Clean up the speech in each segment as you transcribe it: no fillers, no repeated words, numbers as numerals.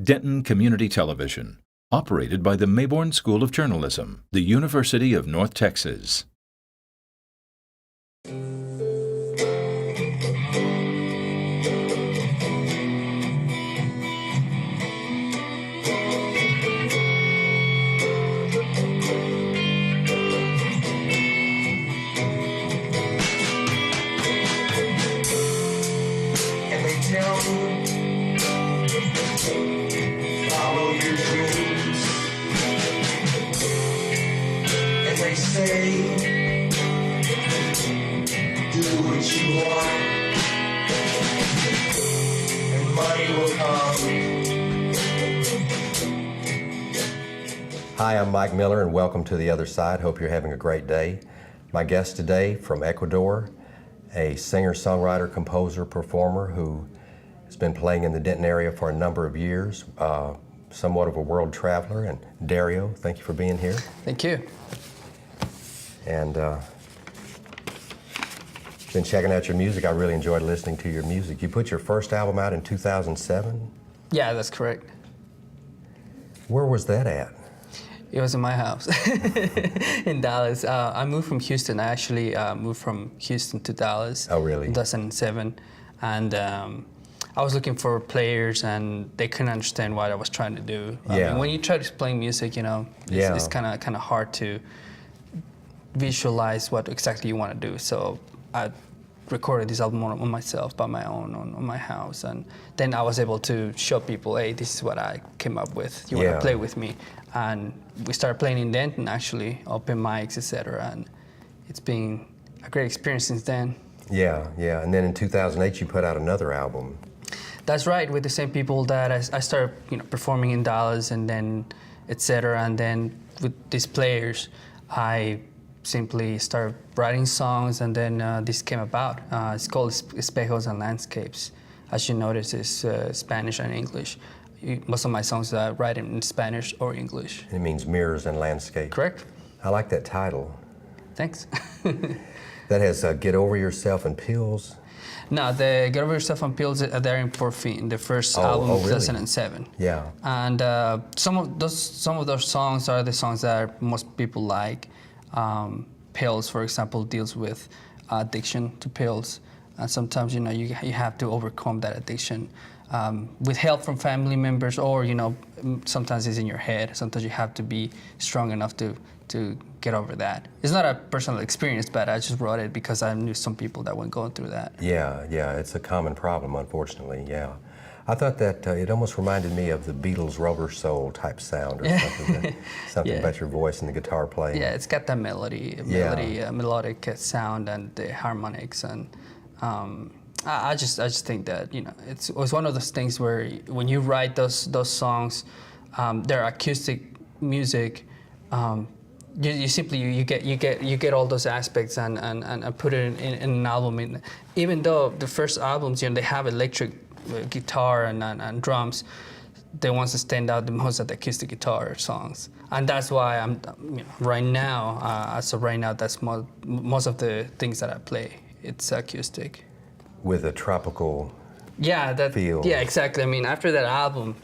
Denton Community Television, operated by the Mayborn School of Journalism, the University of North Texas. Follow your dreams, and they say, do what you want, and money will come. Hi, I'm Mike Miller, and welcome to The Other Side. Hope you're having a great day. My guest today from Ecuador, a singer, songwriter, composer, performer who has been playing in the Denton area for a number of years, somewhat of a world traveler. And Dario, thank you for being here. Thank you. And been checking out your music. I really enjoyed listening to your music. You put your first album out in 2007? Yeah, that's correct. Where was that at? It was in my house in Dallas. I moved from Houston. I actually moved from Houston to Dallas. Oh, really? In 2007. And I was looking for players, and they couldn't understand what I was trying to do. Yeah. I mean, when you try to play music, you know, it's kind of hard to visualize what exactly you want to do. So I recorded this album on myself, by my own, on my house, and then I was able to show people, hey, this is what I came up with. You want to play with me? And we started playing in Denton, actually, open mics, etc. And it's been a great experience since then. Yeah, yeah. And then in 2008, you put out another album. That's right, with the same people that I started, performing in Dallas, and then etc. And then with these players, I simply started writing songs, and then this came about. It's called Espejos and Landscapes. As you notice, it's Spanish and English. Most of my songs I write in Spanish or English. It means mirrors and landscape. Correct. I like that title. Thanks. That has Get Over Yourself and Pills. No, the Get Over Yourself and Pills are there in Porfin, the first album of 2007. Yeah. And some of those songs are the songs that most people like. Pills, for example, deals with addiction to pills. And sometimes, you have to overcome that addiction with help from family members, or, sometimes it's in your head. Sometimes you have to be strong enough to get over that. It's not a personal experience, but I just wrote it because I knew some people that were going through that. Yeah, yeah, it's a common problem, unfortunately, yeah. I thought that it almost reminded me of the Beatles' Rubber Soul type sound or something about your voice and the guitar playing. Yeah, it's got that melodic sound and the harmonics, and I just think that it was one of those things where when you write those songs, they're acoustic music. You simply get all those aspects and put it in an album. Even though the first albums, they have electric guitar and drums, the ones that stand out the most are the acoustic guitar songs, and that's why I'm right now. As of right now, that's most of the things that I play. It's acoustic with a tropical feel. Yeah, exactly. I mean, after that album,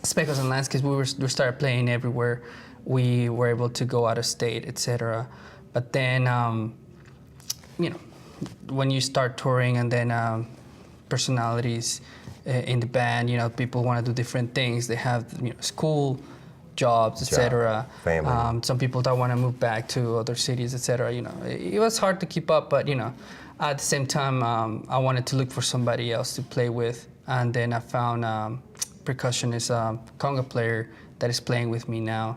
Speckles and Landscapes, we started playing everywhere. We were able to go out of state, etc. But then, when you start touring, and then personalities in the band, people want to do different things. They have, school, jobs, etc. Family. Some people don't want to move back to other cities, etc. It was hard to keep up, but at the same time, I wanted to look for somebody else to play with, and then I found percussionist, conga player that is playing with me now.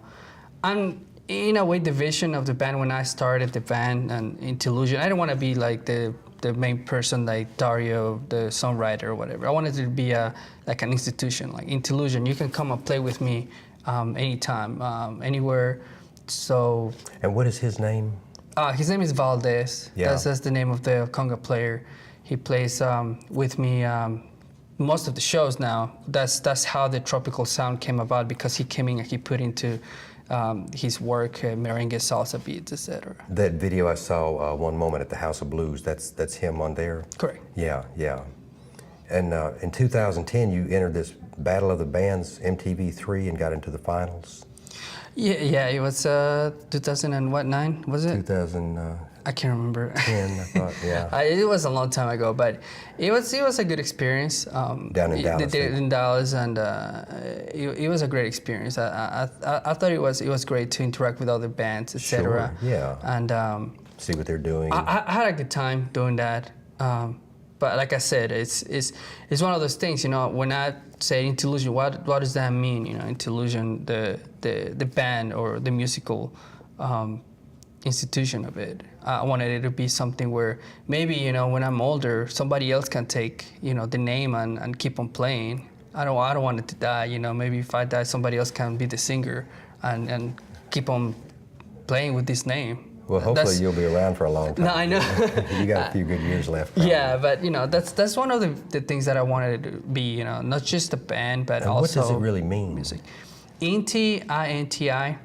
And in a way, the vision of the band when I started the band and INTILUSION, I didn't want to be like the main person like Dario, the songwriter or whatever. I wanted it to be like an institution, like INTILUSION. You can come and play with me anytime, anywhere. So. And what is his name? His name is Valdez. Yeah. That's the name of the conga player. He plays with me most of the shows now. That's how the tropical sound came about, because he came in and he put into his work, merengue, salsa beats, etc. That video I saw one moment at the House of Blues, that's him on there? Correct. Yeah, yeah. And in 2010, you entered this Battle of the Bands MTV3 and got into the finals. Yeah, it was 2009, was it? 2010, I can't remember. I thought, yeah. It was a long time ago, but it was a good experience. Down in Dallas. They did it in Dallas, and it was a great experience. I thought it was great to interact with other bands, etc. Sure, yeah. And See what they're doing. I had a good time doing that. But like I said, it's one of those things. You know, when I say INTILUSION, what does that mean? You know, INTILUSION, the band or the musical institution of it. I wanted it to be something where maybe, you know, when I'm older, somebody else can take, you know, the name and keep on playing. I don't want it to die. You know, maybe if I die, somebody else can be the singer and keep on playing with this name. Well, hopefully you'll be around for a long time. No, I know. You got a few good years left. Probably. Yeah, but you know, that's one of the things that I wanted it to be. You know, not just a band, but and also what does it really mean? Music. Inti, I-N-T-I,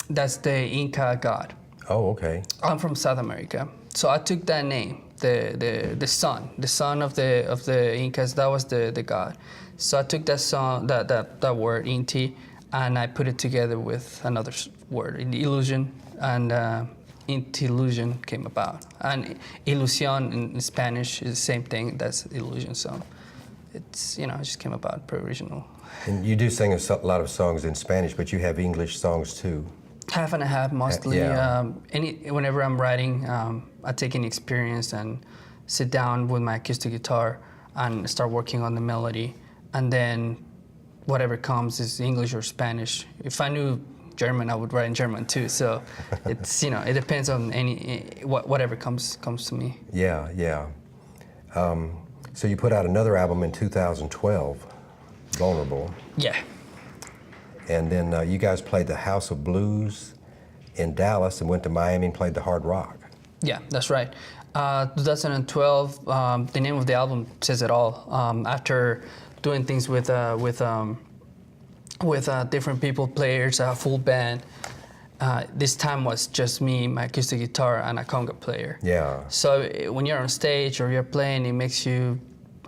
that's the Inca god. Oh, okay. I'm from South America, so I took that name, the son of the Incas. That was the god. So I took that song, that word Inti, and I put it together with another word, illusion, and INTILUSION came about. And ilusión in Spanish is the same thing. That's illusion. So it's, you know, it just came about, pretty original. And you do sing a lot of songs in Spanish, but you have English songs too. Half and a half, mostly. Yeah. Whenever I'm writing, I take any experience and sit down with my acoustic guitar and start working on the melody. And then whatever comes is English or Spanish. If I knew German, I would write in German too. So it's, you know, it depends on whatever comes to me. Yeah, yeah. So you put out another album in 2012, Vulnerable. Yeah. And then you guys played the House of Blues in Dallas and went to Miami and played the Hard Rock. Yeah, that's right. 2012, the name of the album says it all. After doing things with different people, players, a full band, this time was just me, my acoustic guitar, and a conga player. Yeah. So when you're on stage or you're playing, it makes you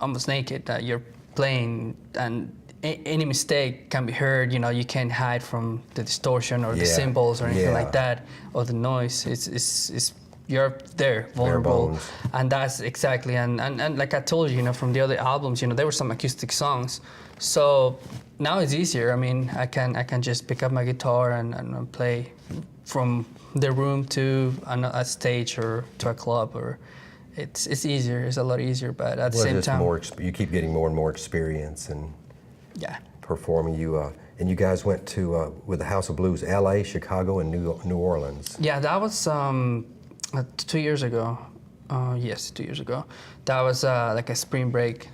almost naked. You're playing, and any mistake can be heard. You know, you can't hide from the distortion or the cymbals or anything like that, or the noise. It's you're there, vulnerable, and that's exactly. And like I told you, you know, from the other albums, you know, there were some acoustic songs. So now it's easier. I mean, I can just pick up my guitar and play from the room to a stage or to a club, or it's easier. It's a lot easier, but at the same time, you keep getting more and more experience and performing. And you guys went to with the House of Blues, L.A., Chicago, and New Orleans. Yeah, that was 2 years ago. Yes, 2 years ago. That was like a spring break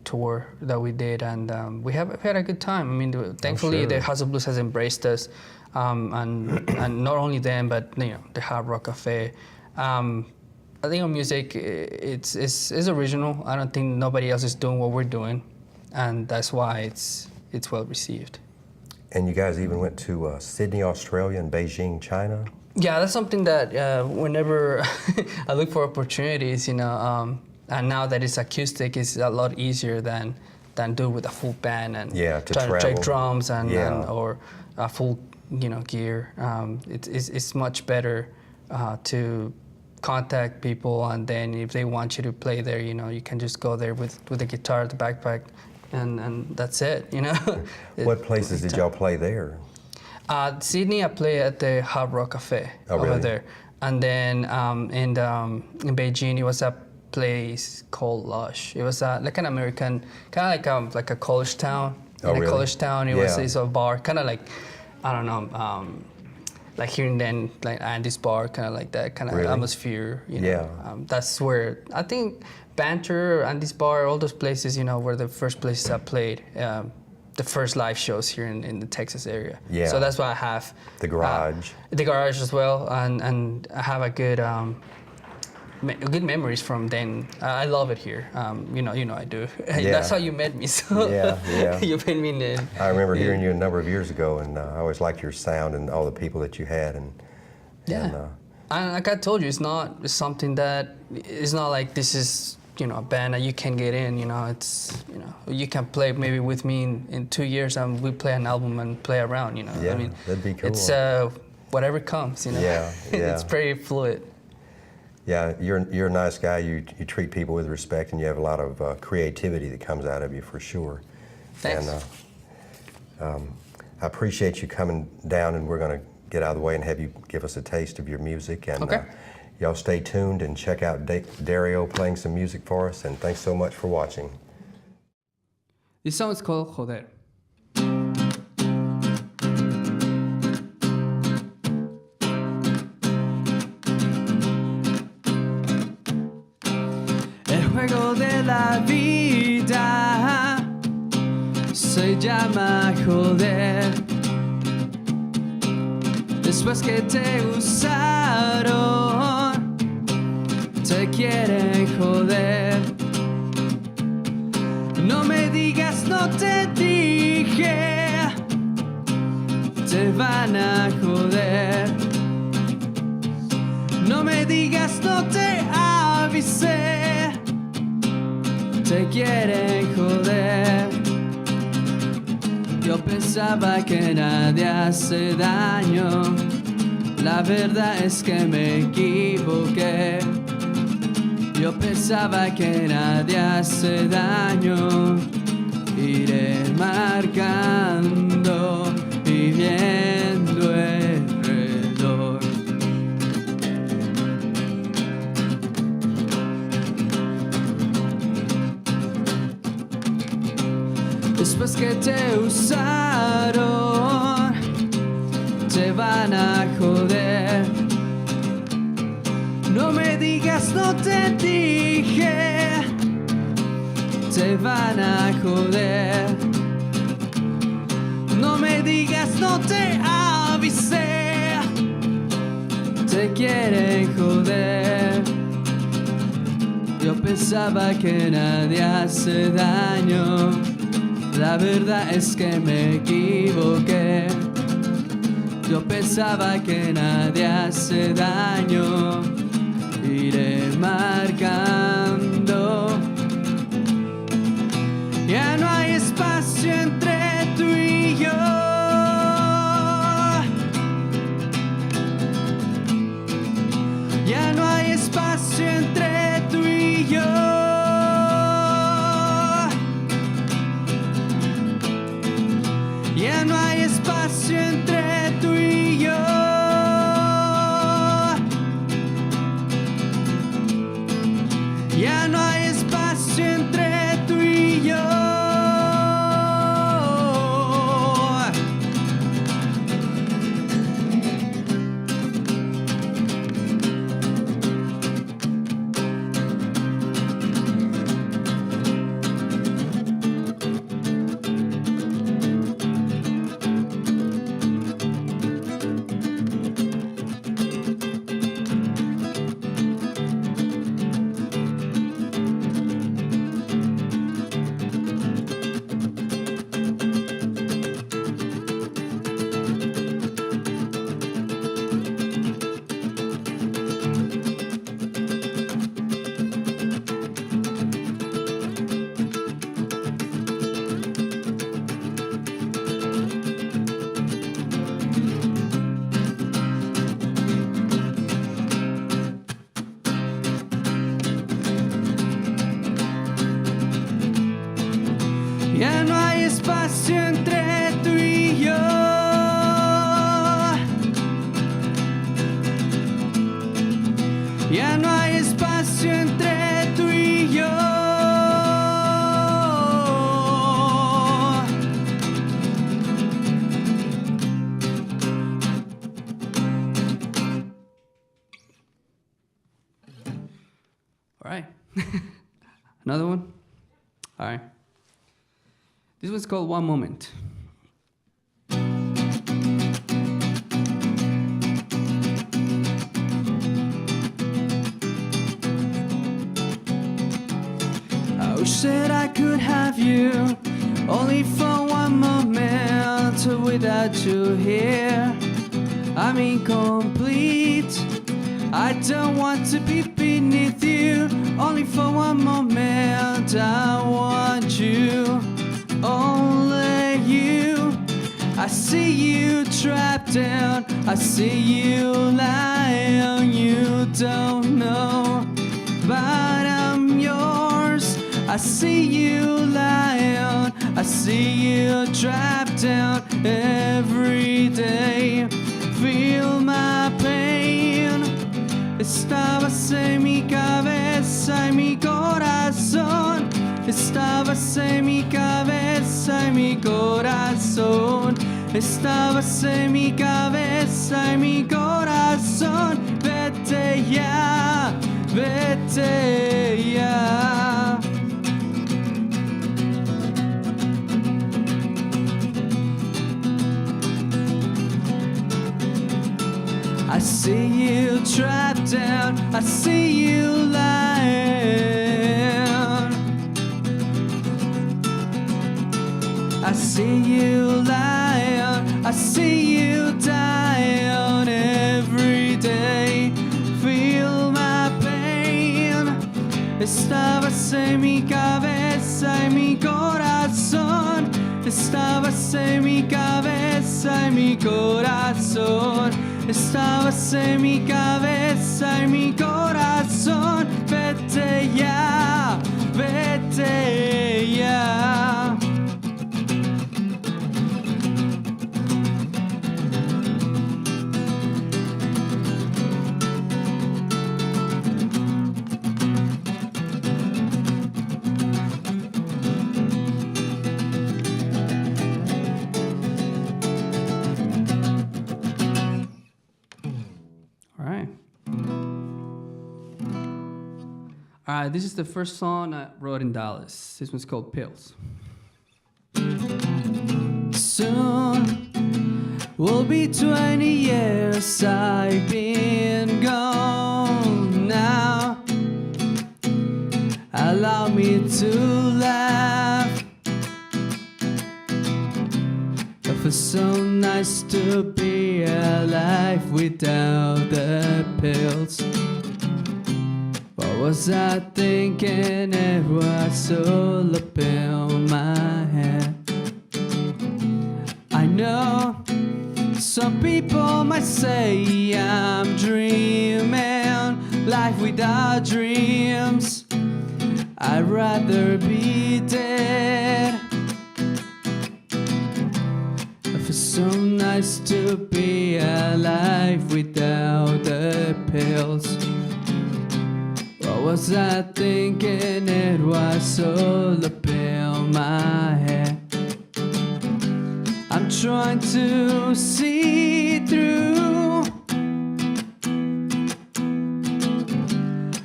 tour that we did, and we had a good time. I mean, thankfully, the House of Blues has embraced us, and not only them, but you know, the Hard Rock Cafe. I think our music it's original. I don't think nobody else is doing what we're doing, and that's why it's well received. And you guys even went to Sydney, Australia, and Beijing, China. Yeah, that's something that whenever I look for opportunities, you know, and now that it's acoustic, it's a lot easier than do with a full band and trying to take drums and or a full, you know, gear. It's much better to contact people, and then if they want you to play there, you know, you can just go there with the guitar, the backpack, and that's it, you know. What places did y'all play there? Sydney, I play at the Hard Rock Cafe over there, and then in Beijing, it was a place called Lush. It was like an American, kind of like a college town. In a college town, it's a bar, kind of like, I don't know, like here and then, like Andy's bar, kind of like that kind of atmosphere. You know? That's where I think Banter, Andy's bar, all those places, you know, were the first places I played. The first live shows here in the Texas area. Yeah. So that's why I have the garage. The garage as well, and I have a good memories from then. I love it here. You know I do. That's how you met me. So you met me in. I remember hearing you a number of years ago, and I always liked your sound and all the people that you had. And like I told you, it's something that it's not like this is a band that you can get in. It's you can play maybe with me in 2 years and we play an album and play around. Yeah, I mean, that'd be cool. It's whatever comes. Yeah. It's very fluid. Yeah, you're a nice guy. You treat people with respect, and you have a lot of creativity that comes out of you for sure. Thanks. And I appreciate you coming down, and we're going to get out of the way and have you give us a taste of your music. And Okay. Y'all stay tuned and check out Dario playing some music for us. And thanks so much for watching. This song is called Joder. El juego de la vida se llama joder. Después que te usaron, te quieren joder. No me digas, no te dije, te van a joder. No me digas, no te avisé, te quieren joder. Yo pensaba que nadie hace daño, la verdad es que me equivoqué. Yo pensaba que nadie hace daño, iré marcando y viendo alrededor. Después que te usaron, te van a joder. No me digas, no te dije, te van a joder. No me digas, no te avisé, te quieren joder. Yo pensaba que nadie hace daño, la verdad es que me equivoqué. Yo pensaba que nadie hace daño, iré marcando. Ya no hay espacio entre tú y yo. Ya no hay espacio entre tú y yo. Ya no hay espacio entre tú y yo. Ya no hay espacio entre tú y yo. Ya no hay espacio entre tú y yo. Ya no hay espacio entre tú y yo. All right. Another one? All right. This one's called One Moment. I wish that I could have you only for one moment. Without you here, I'm incomplete. I don't want to be beneath you only for one moment. I want you, only you. I see you trapped down, I see you lying. You don't know, but I'm yours. I see you lying, I see you trapped down every day. Feel my pain. Estabas en mi cabeza y mi corazón. Estabas en mi cabeza y mi corazón. Estabas en mi cabeza y mi corazón. Vete ya, vete ya. I see you trapped down, I see you lying. I see you lying, I see you dying every day. Feel my pain. Estabas en mi cabeza y mi corazón. Estabas en mi cabeza y mi corazón. Estabas en mi cabeza y mi corazón. Vete ya, vete ya. Alright, this is the first song I wrote in Dallas. This one's called Pills. Soon will be 20 years I've been gone now. Allow me to laugh. It feels so nice to be alive without the pills. What was I thinking? It was all up in my head. I know some people might say I'm dreaming life without dreams. I'd rather be dead. It feels so nice to be alive without the pills. What was I thinking? It was all up in my head. I'm trying to see through.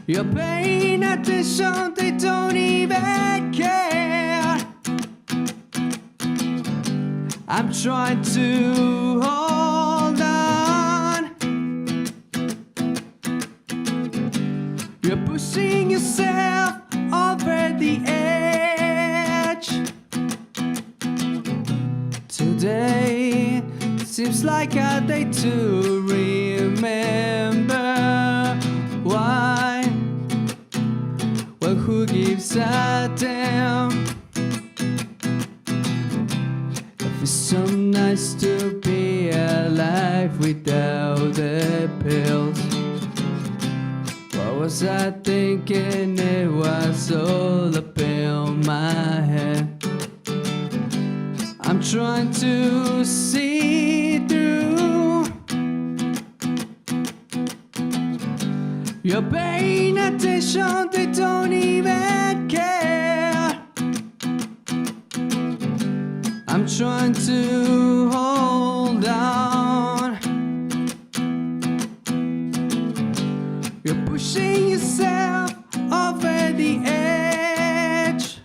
You're paying attention, they don't even care. I'm trying to hold on. You're pushing yourself over the edge. Today seems like a day to remember. Why? Well, who gives a damn? It feels so nice to be alive without the pills. What was I thinking? It was all up in my head. I'm trying to see through. You're paying attention, they don't even care. I'm trying to hold on. You're pushing yourself over the edge.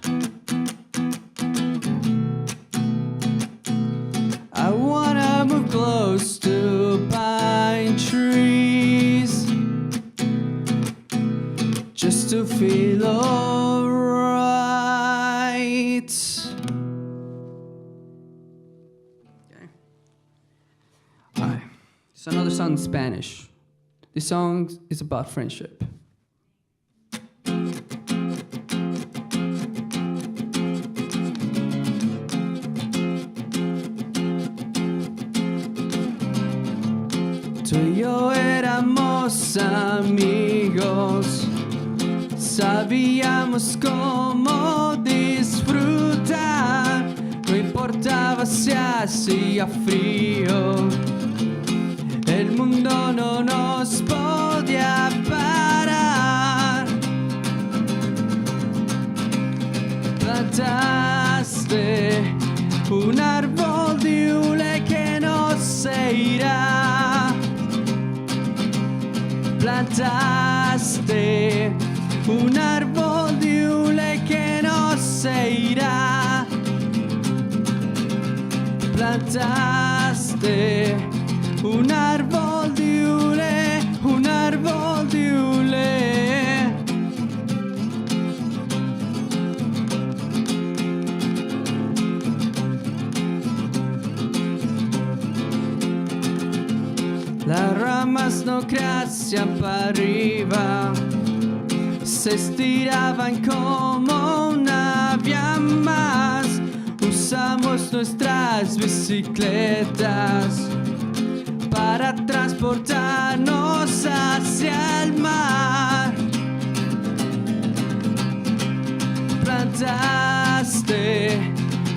I wanna move close to pine trees just to feel alright. Okay. Alright. It's another song in Spanish. This song is about friendship. Tú y yo éramos amigos, sabíamos cómo disfrutar, no importaba si hacía frío, el mundo no nos podía parar. Plantaste un árbol de hule que no se irá. Plantaste un árbol de hule que no se irá. Plantaste un árbol de hule, un árbol de hule. Las ramas no crecían para arriba, se estiraban como una había más. Usamos nuestras bicicletas para transportarnos hacia el mar. Plantaste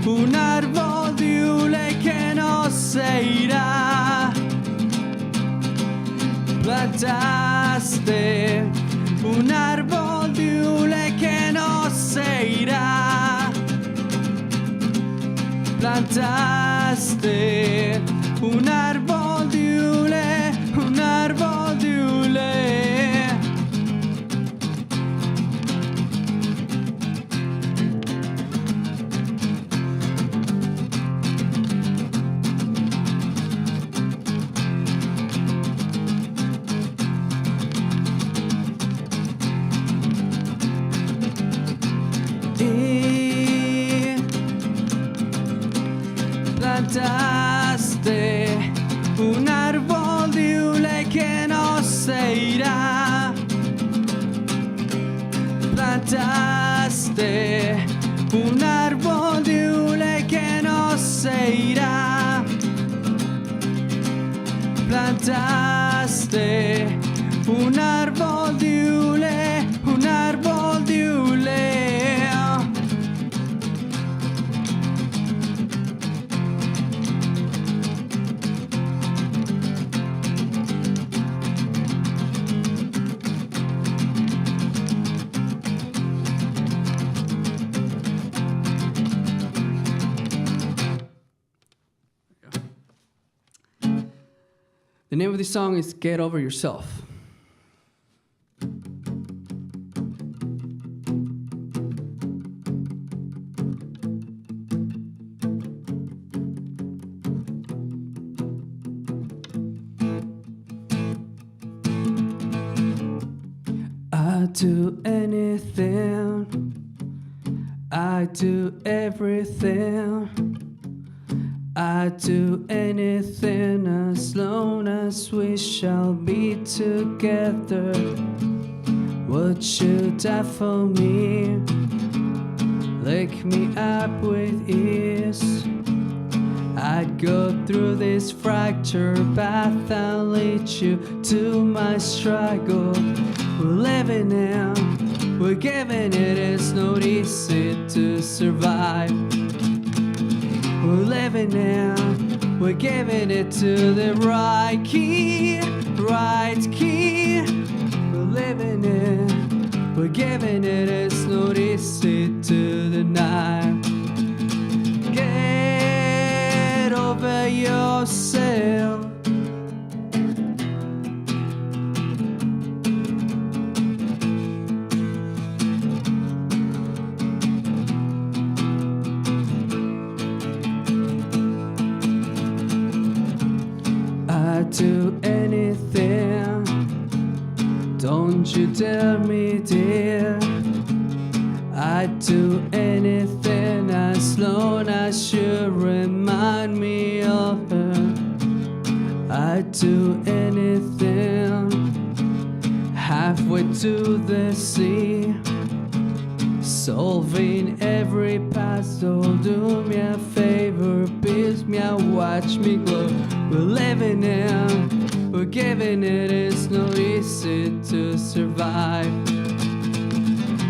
un árbol de hule que no se irá. Plantaste un árbol de hule que no se irá. Plantaste un árbol de hule, un árbol de hule. Plantaste un árbol de hule que no se irá. Plantaste un árbol de hule que no se irá. Plantaste un árbol de hule, un árbol de hule. The name of the song is Get Over Yourself. I'd do anything, I'd do everything, I'd do anything as long as we shall be together. Would you die for me? Lick me up with ease. I'd go through this fractured path and lead you to my struggle. We're living now, we're giving it, it's not easy to survive. We're living now, we're giving it to the right key, right key. We're living it, we're giving it, it's not easy to deny. Get over yourself. I'd do anything, don't you dare me, dear. I'd do anything as long as you remind me of her. I'd do anything, halfway to the sea, solving every puzzle. Do me a favor, please me and watch me glow. We're living now, We're giving it, it's not easy to survive.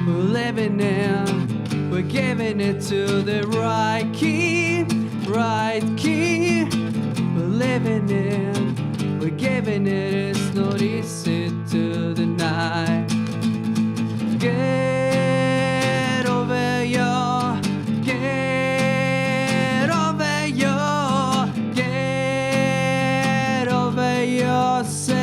We're living in, we're giving it to the right key, right key. We're living in, we're giving it, it's not easy to deny. Get over your, get over your, get over yourself.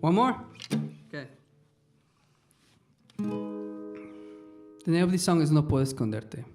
One more? Okay. The name of this song is No Puedo Esconderte.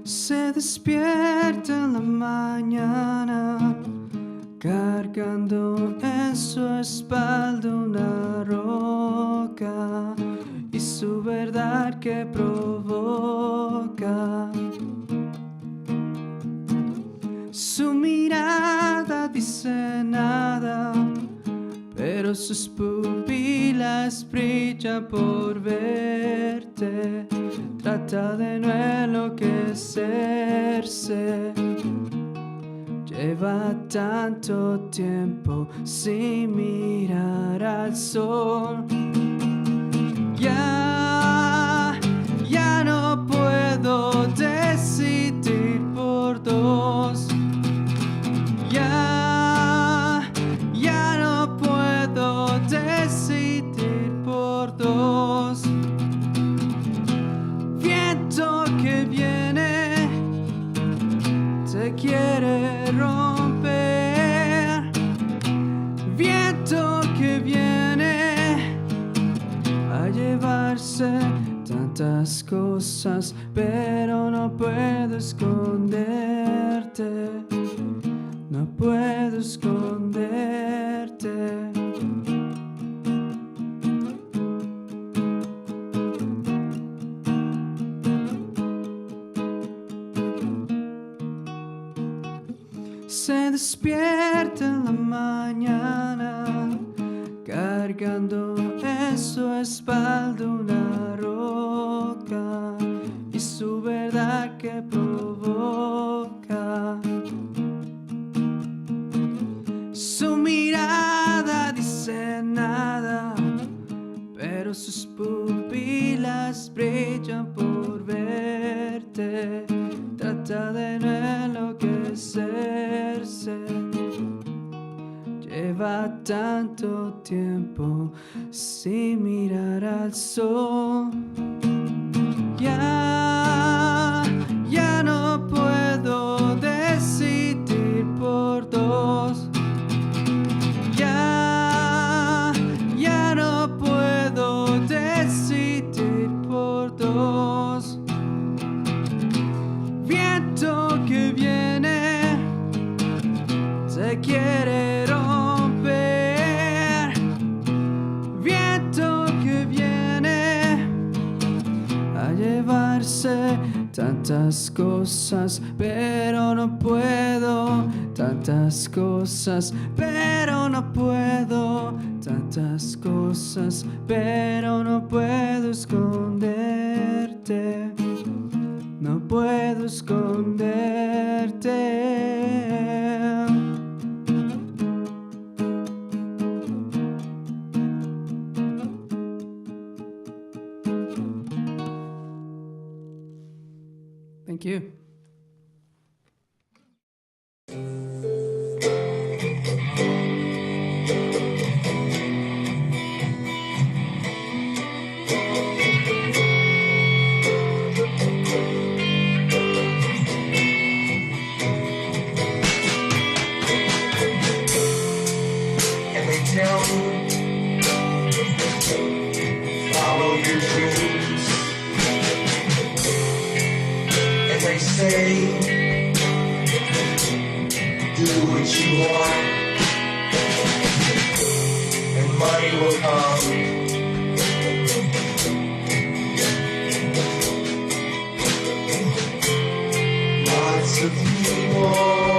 Se despierta en la mañana cargando en su espalda una roca y su verdad que provoca. Su mirada dice nada, pero sus pupilas brillan por verte. Trata de no enloquecerse. Lleva tanto tiempo sin mirar al sol. Ya no puedo decidir por dos. Ya no puedo decidir por dos. Viento que viene te quiere romper. Viento que viene a llevarse tantas cosas, pero no puedo esconderte. No puedo esconderte. Se despierta en la mañana cargando en su espalda una roca y su verdad que provoca. Su mirada dice nada, pero sus pupilas brillan por verte. Trata de no enloquecerse. Lleva tanto tiempo sin mirar al sol. Ya no puedo decidir por dos. Ya no puedo decidir por dos. Viento que viene te quiere romper. Viento que viene a llevarse tantas cosas, pero no puedo. Tantas cosas, pero no puedo. Tantas cosas, pero no puedo esconderte. No puedo esconderte. Thank you. And they tell me, follow your dreams. day. Do what you want, and money will come. Lots of people